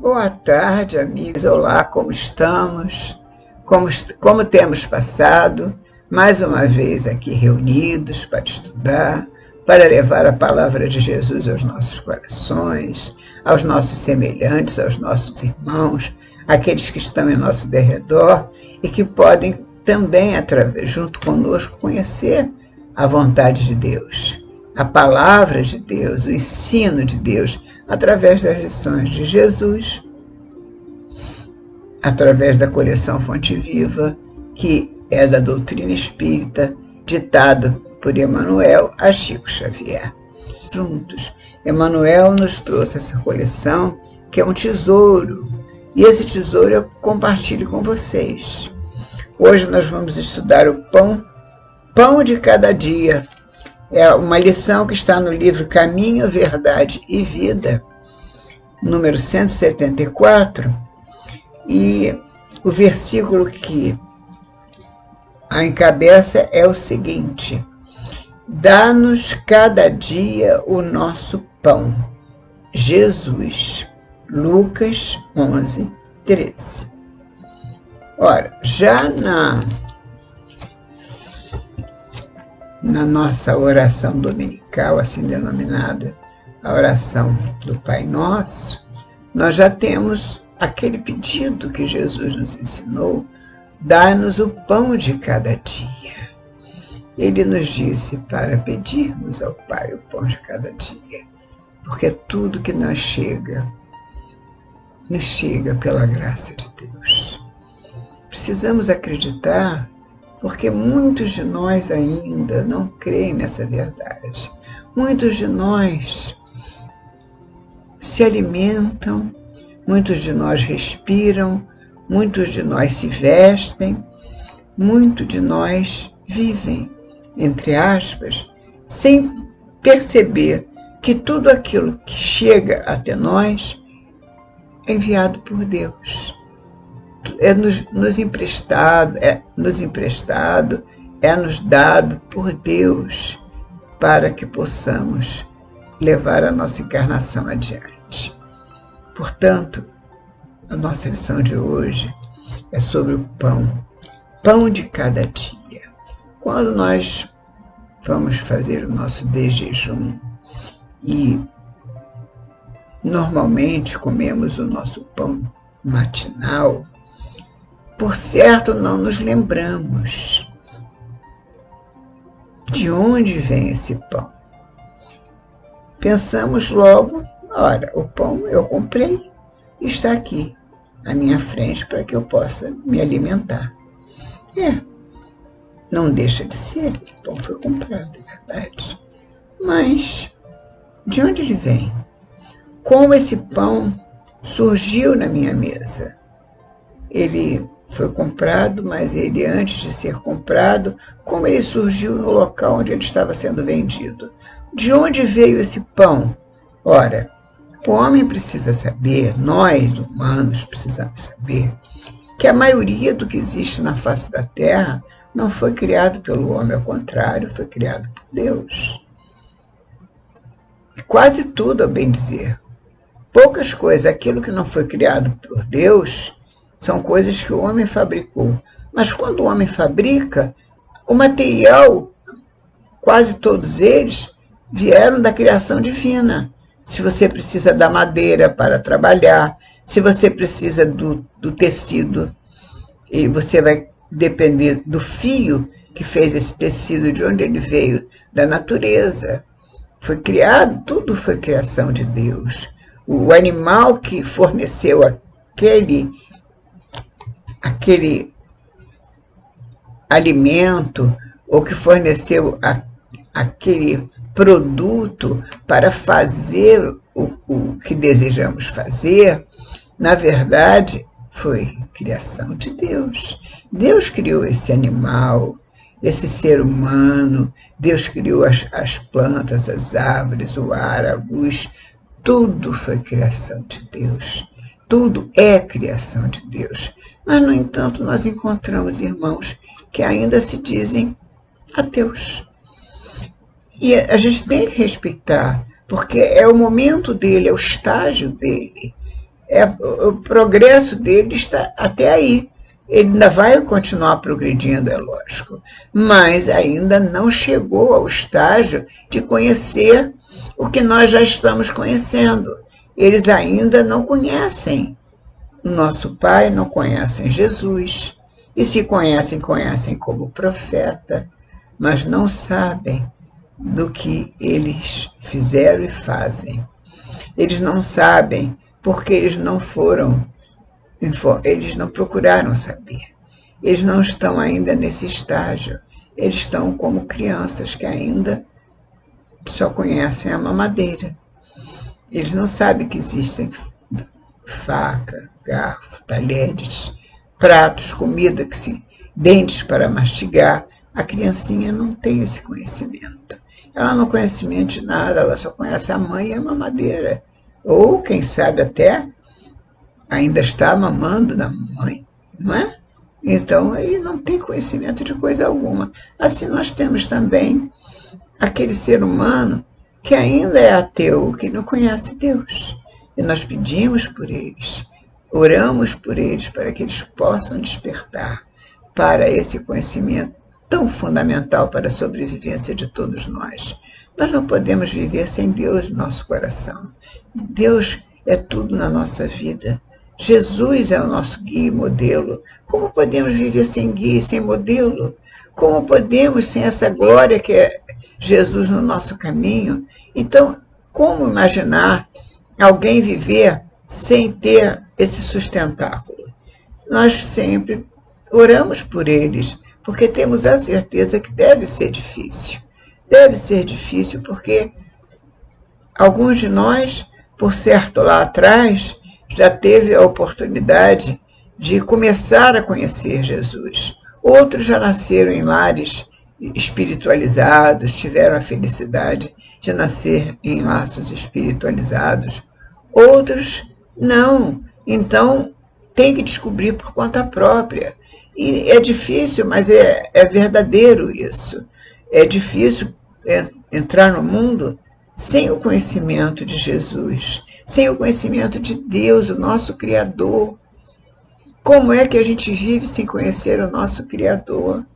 Boa tarde, amigos. Olá, como estamos? Como temos passado? Mais uma vez aqui reunidos para estudar, para levar a palavra de Jesus aos nossos corações, aos nossos semelhantes, aos nossos irmãos, aqueles que estão em nosso derredor e que podem também, junto conosco, conhecer a vontade de Deus, a palavra de Deus, o ensino de Deus, através das lições de Jesus, através da coleção Fonte Viva, que é da doutrina espírita, ditada por Emmanuel a Chico Xavier. Juntos, Emmanuel nos trouxe essa coleção, que é um tesouro, e esse tesouro eu compartilho com vocês. Hoje nós vamos estudar o pão de cada dia. É uma lição que está no livro Caminho, Verdade e Vida, número 174, e o versículo que a encabeça é o seguinte: dá-nos cada dia o nosso pão. Jesus, Lucas 11, 13. Ora, já na nossa oração dominical, assim denominada a oração do Pai Nosso, nós já temos aquele pedido que Jesus nos ensinou: dá-nos o pão de cada dia. Ele nos disse para pedirmos ao Pai o pão de cada dia, porque tudo que nos chega pela graça de Deus. Precisamos acreditar, porque muitos de nós ainda não creem nessa verdade. Muitos de nós se alimentam, muitos de nós respiram, muitos de nós se vestem, muitos de nós vivem, entre aspas, sem perceber que tudo aquilo que chega até nós é enviado por Deus. É nos emprestado, é nos dado por Deus para que possamos levar a nossa encarnação adiante. Portanto, a nossa lição de hoje é sobre o pão de cada dia. Quando nós vamos fazer o nosso desjejum e normalmente comemos o nosso pão matinal, por certo não nos lembramos de onde vem esse pão. Pensamos logo: ora, o pão eu comprei e está aqui à minha frente para que eu possa me alimentar. Não deixa de ser, o pão foi comprado, é verdade. Mas de onde ele vem? Como esse pão surgiu na minha mesa? Ele foi comprado, mas ele, antes de ser comprado, como ele surgiu no local onde ele estava sendo vendido? De onde veio esse pão? Ora, o homem precisa saber, nós humanos precisamos saber, que a maioria do que existe na face da terra não foi criado pelo homem, ao contrário, foi criado por Deus. Quase tudo, a bem dizer. Poucas coisas, aquilo que não foi criado por Deus, são coisas que o homem fabricou. Mas quando o homem fabrica, o material, quase todos eles, vieram da criação divina. Se você precisa da madeira para trabalhar, se você precisa do tecido, e você vai depender do fio que fez esse tecido, de onde ele veio, da natureza. Foi criado, tudo foi criação de Deus. O animal que forneceu aquele alimento, ou que forneceu aquele produto para fazer o que desejamos fazer, na verdade, foi criação de Deus. Deus criou esse animal, esse ser humano, Deus criou as plantas, as árvores, o ar, a luz, tudo foi criação de Deus. Tudo é criação de Deus. Mas, no entanto, nós encontramos irmãos que ainda se dizem ateus. E a gente tem que respeitar, porque é o momento dele, é o estágio dele, o progresso dele está até aí. Ele ainda vai continuar progredindo, é lógico, mas ainda não chegou ao estágio de conhecer o que nós já estamos conhecendo. Eles ainda não conhecem o nosso Pai, não conhecem Jesus, e se conhecem, conhecem como profeta, mas não sabem do que eles fizeram e fazem. Eles não sabem porque eles não procuraram saber. Eles não estão ainda nesse estágio. Eles estão como crianças que ainda só conhecem a mamadeira. Eles não sabem que existem faca, garfo, talheres, pratos, comida, dentes para mastigar. A criancinha não tem esse conhecimento. Ela não conhece de nada, ela só conhece a mãe e a mamadeira. Ou, quem sabe, até ainda está mamando da mãe, não é? Então, ele não tem conhecimento de coisa alguma. Assim, nós temos também aquele ser humano que ainda é ateu, que não conhece Deus. E nós pedimos por eles, oramos por eles, para que eles possam despertar para esse conhecimento tão fundamental para a sobrevivência de todos nós. Nós não podemos viver sem Deus no nosso coração. Deus é tudo na nossa vida. Jesus é o nosso guia e modelo. Como podemos viver sem guia e sem modelo? Como podemos sem essa glória que é Jesus no nosso caminho? Então, como imaginar alguém viver sem ter esse sustentáculo? Nós sempre oramos por eles, porque temos a certeza que deve ser difícil. Deve ser difícil porque alguns de nós, por certo lá atrás, já teve a oportunidade de começar a conhecer Jesus. Outros já nasceram em lares espiritualizados, tiveram a felicidade de nascer em laços espiritualizados. Outros não. Então, tem que descobrir por conta própria. E é difícil, mas é verdadeiro isso. É difícil entrar no mundo sem o conhecimento de Jesus, sem o conhecimento de Deus, o nosso Criador. Como é que a gente vive sem conhecer o nosso Criador?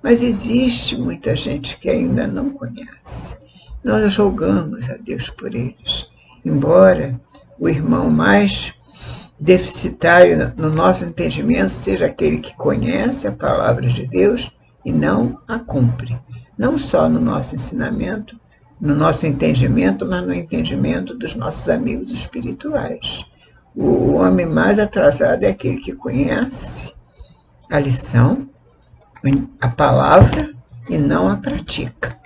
Mas existe muita gente que ainda não conhece. Nós julgamos a Deus por eles. Embora o irmão mais deficitário no nosso entendimento seja aquele que conhece a palavra de Deus e não a cumpre. Não só no nosso ensinamento, no nosso entendimento, mas no entendimento dos nossos amigos espirituais. O homem mais atrasado é aquele que conhece a lição, a palavra, e não a pratica.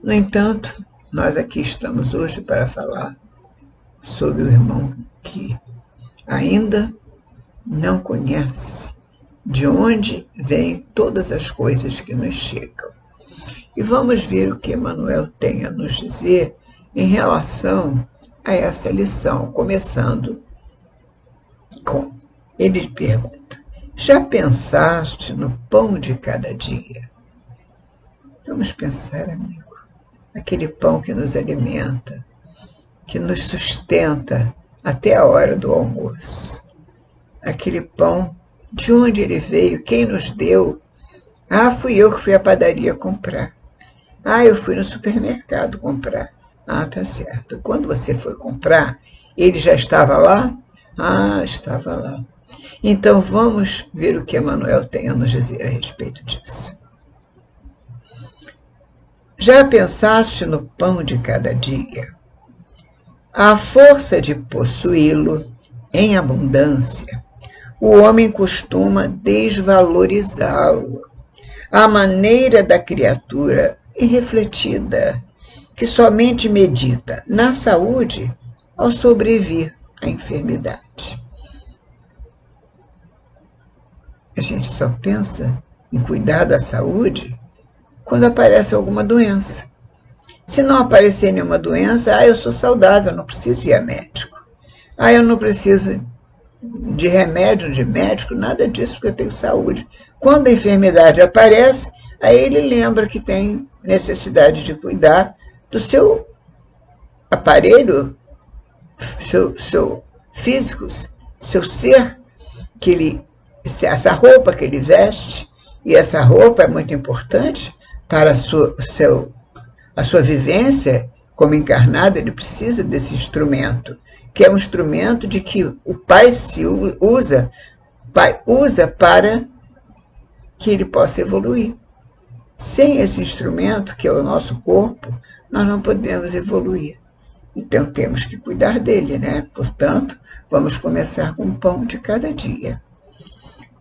No entanto, nós aqui estamos hoje para falar sobre o irmão que ainda não conhece de onde vêm todas as coisas que nos chegam. E vamos ver o que Emmanuel tem a nos dizer em relação a essa lição, começando com, ele pergunta: já pensaste no pão de cada dia? Vamos pensar, amigo, aquele pão que nos alimenta, que nos sustenta até a hora do almoço. Aquele pão, de onde ele veio, quem nos deu? Ah, fui eu que fui à padaria comprar. Ah, eu fui no supermercado comprar. Ah, tá certo. Quando você foi comprar, ele já estava lá? Ah, estava lá. Então vamos ver o que Emmanuel tem a nos dizer a respeito disso. Já pensaste no pão de cada dia? À força de possuí-lo em abundância, o homem costuma desvalorizá-lo, à maneira da criatura irrefletida, que somente medita na saúde ao sobrevir à enfermidade. A gente só pensa em cuidar da saúde quando aparece alguma doença. Se não aparecer nenhuma doença, eu sou saudável, não preciso ir a médico. Eu não preciso de remédio, de médico, nada disso, porque eu tenho saúde. Quando a enfermidade aparece, aí ele lembra que tem necessidade de cuidar do seu aparelho, seu físico, seu ser, essa roupa que ele veste, e essa roupa é muito importante para a sua vivência como encarnado. Ele precisa desse instrumento, que é um instrumento de que o Pai usa para que ele possa evoluir. Sem esse instrumento, que é o nosso corpo, nós não podemos evoluir. Então temos que cuidar dele, né? Portanto, vamos começar com o pão de cada dia.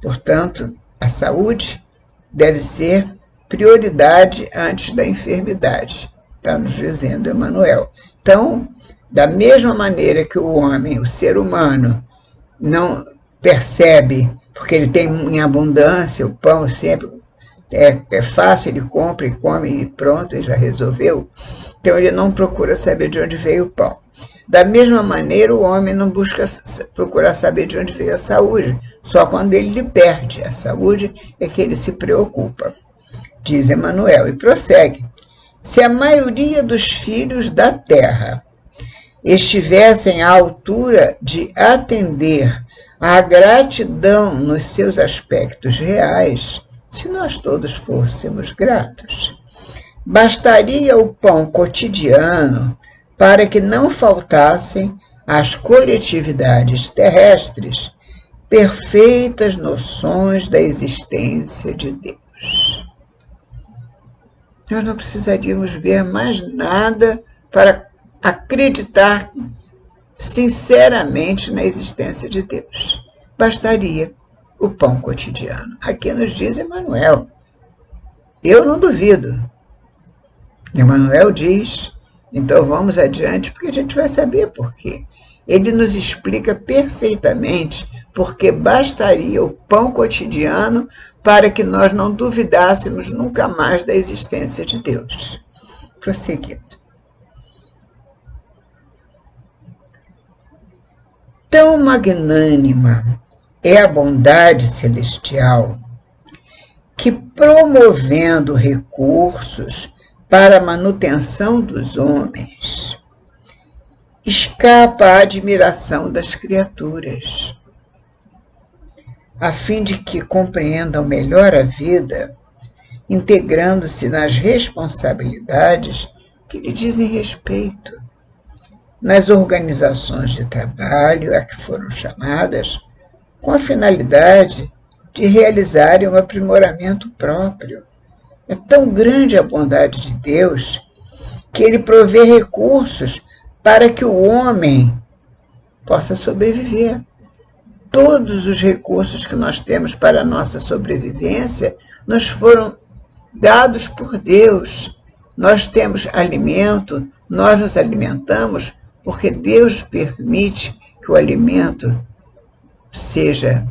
Portanto, a saúde deve ser prioridade antes da enfermidade, está nos dizendo Emmanuel. Então, da mesma maneira que o homem, o ser humano, não percebe, porque ele tem em abundância, o pão sempre é fácil, ele compra e come e pronto, ele já resolveu. Então ele não procura saber de onde veio o pão. Da mesma maneira, o homem não busca procurar saber de onde veio a saúde. Só quando ele perde a saúde é que ele se preocupa, diz Emmanuel, e prossegue. Se a maioria dos filhos da terra estivessem à altura de atender à gratidão nos seus aspectos reais, se nós todos fôssemos gratos, bastaria o pão cotidiano para que não faltassem às coletividades terrestres perfeitas noções da existência de Deus. Nós não precisaríamos ver mais nada para acreditar sinceramente na existência de Deus. Bastaria o pão cotidiano. Aqui nos diz Emmanuel. Eu não duvido. Emmanuel diz, então vamos adiante, porque a gente vai saber por quê. Ele nos explica perfeitamente porque bastaria o pão cotidiano para que nós não duvidássemos nunca mais da existência de Deus. Prosseguindo. Tão magnânima é a bondade celestial que, promovendo recursos para a manutenção dos homens, escapa à admiração das criaturas, a fim de que compreendam melhor a vida, integrando-se nas responsabilidades que lhe dizem respeito, nas organizações de trabalho a que foram chamadas, com a finalidade de realizarem um aprimoramento próprio. É tão grande a bondade de Deus que ele provê recursos para que o homem possa sobreviver. Todos os recursos que nós temos para a nossa sobrevivência nos foram dados por Deus. Nós temos alimento, nós nos alimentamos porque Deus permite que o alimento seja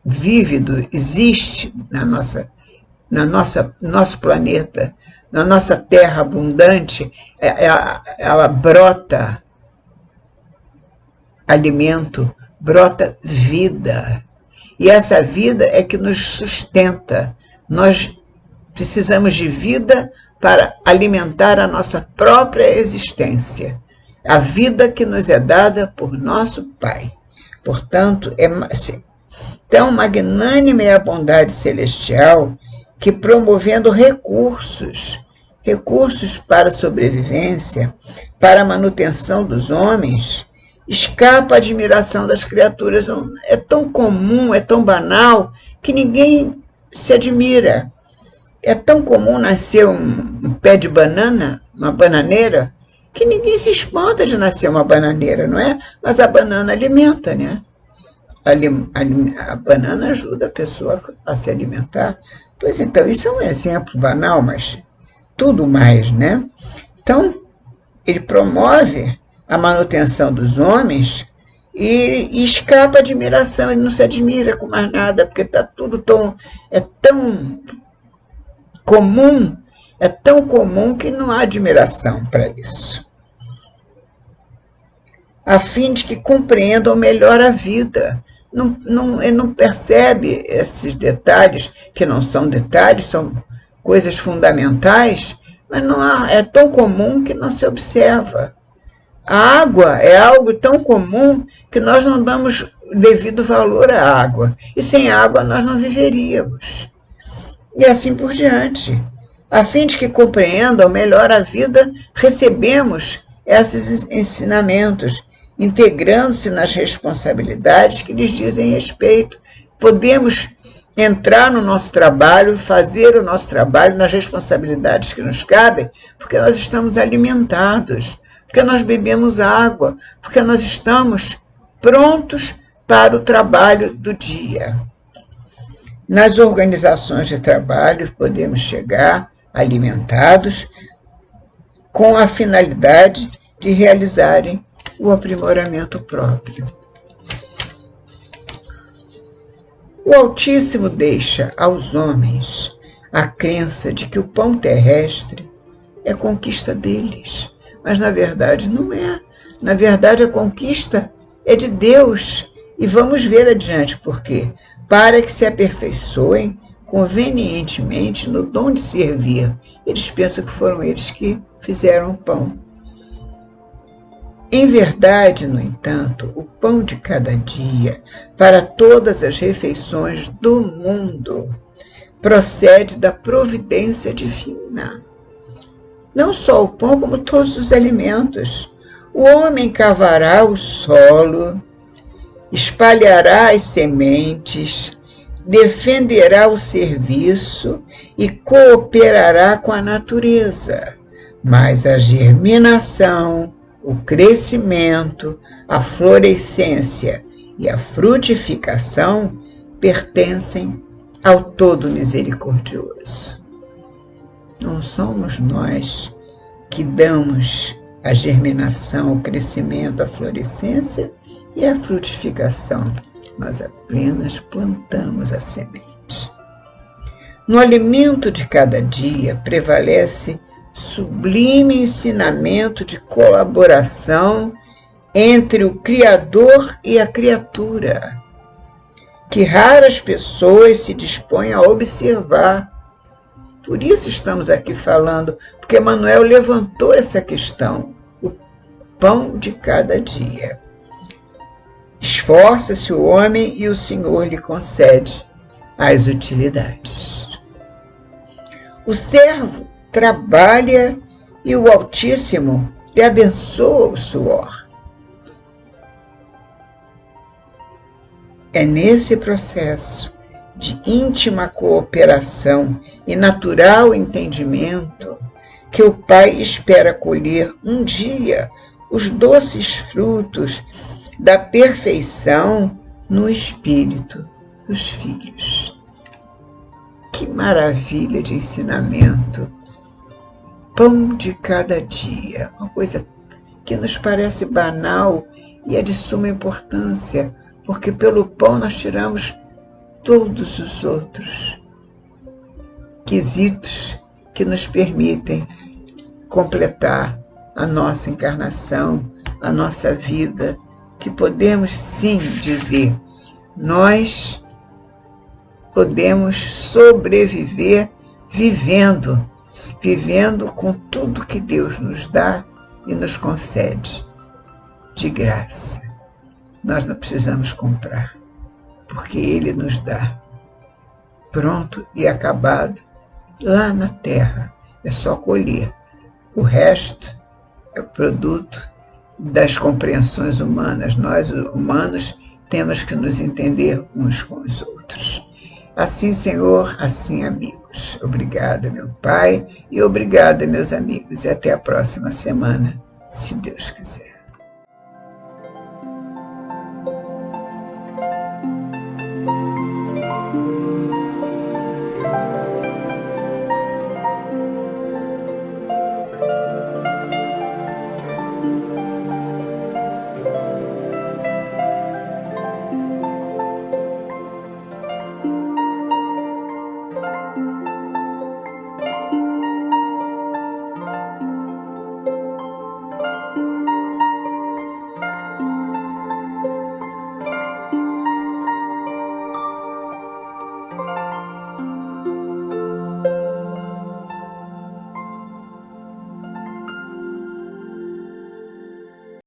vívido, existe nosso planeta, na nossa terra abundante, ela brota alimento, brota vida. E essa vida é que nos sustenta. Nós precisamos de vida para alimentar a nossa própria existência. A vida que nos é dada por nosso Pai. Portanto, tão magnânima é a bondade celestial que, promovendo recursos para a sobrevivência, para a manutenção dos homens, escapa à admiração das criaturas. É tão comum, é tão banal, que ninguém se admira. É tão comum nascer um pé de banana, uma bananeira, que ninguém se espanta de nascer uma bananeira, não é? Mas a banana alimenta, né? A banana ajuda a pessoa a se alimentar. Pois então, isso é um exemplo banal, mas tudo mais, né? Então, ele promove a manutenção dos homens e escapa a admiração. Ele não se admira com mais nada, porque tá tudo tão comum, é tão comum que não há admiração para isso. A fim de que compreendam melhor a vida. Ele não percebe esses detalhes, que não são detalhes, são coisas fundamentais, mas é tão comum que não se observa. A água é algo tão comum que nós não damos devido valor à água. E sem água nós não viveríamos. E assim por diante. A fim de que compreendam melhor a vida, recebemos esses ensinamentos, integrando-se nas responsabilidades que lhes dizem respeito. Podemos entrar no nosso trabalho, fazer o nosso trabalho nas responsabilidades que nos cabem, porque nós estamos alimentados, porque nós bebemos água, porque nós estamos prontos para o trabalho do dia. Nas organizações de trabalho, podemos chegar alimentados com a finalidade de realizarem o aprimoramento próprio. O Altíssimo deixa aos homens a crença de que o pão terrestre é conquista deles, mas na verdade não é. Na verdade a conquista é de Deus, e vamos ver adiante por quê. Para que se aperfeiçoem convenientemente no dom de servir. Eles pensam que foram eles que fizeram o pão. Em verdade, no entanto, o pão de cada dia, para todas as refeições do mundo, procede da providência divina. Não só o pão, como todos os alimentos. O homem cavará o solo, espalhará as sementes, defenderá o serviço e cooperará com a natureza. Mas a germinação, o crescimento, a florescência e a frutificação pertencem ao Todo Misericordioso. Não somos nós que damos a germinação, o crescimento, a florescência e a frutificação. Nós apenas plantamos a semente. No alimento de cada dia prevalece sublime ensinamento de colaboração entre o Criador e a criatura, que raras pessoas se dispõem a observar. Por isso estamos aqui falando, porque Emmanuel levantou essa questão, o pão de cada dia. Esforça-se o homem e o Senhor lhe concede as utilidades. O servo trabalha e o Altíssimo lhe abençoa o suor. É nesse processo de íntima cooperação e natural entendimento que o pai espera colher um dia os doces frutos da perfeição no espírito dos filhos. Que maravilha de ensinamento! Pão de cada dia, uma coisa que nos parece banal e é de suma importância, porque pelo pão nós tiramos todos os outros quesitos que nos permitem completar a nossa encarnação, a nossa vida, que podemos sim dizer, nós podemos sobreviver vivendo com tudo que Deus nos dá e nos concede de graça. Nós não precisamos comprar, porque Ele nos dá pronto e acabado lá na terra. É só colher. O resto é o produto das compreensões humanas. Nós, humanos, temos que nos entender uns com os outros. Assim, Senhor, assim, amigos. Obrigada, meu Pai, e obrigada, meus amigos. E até a próxima semana, se Deus quiser.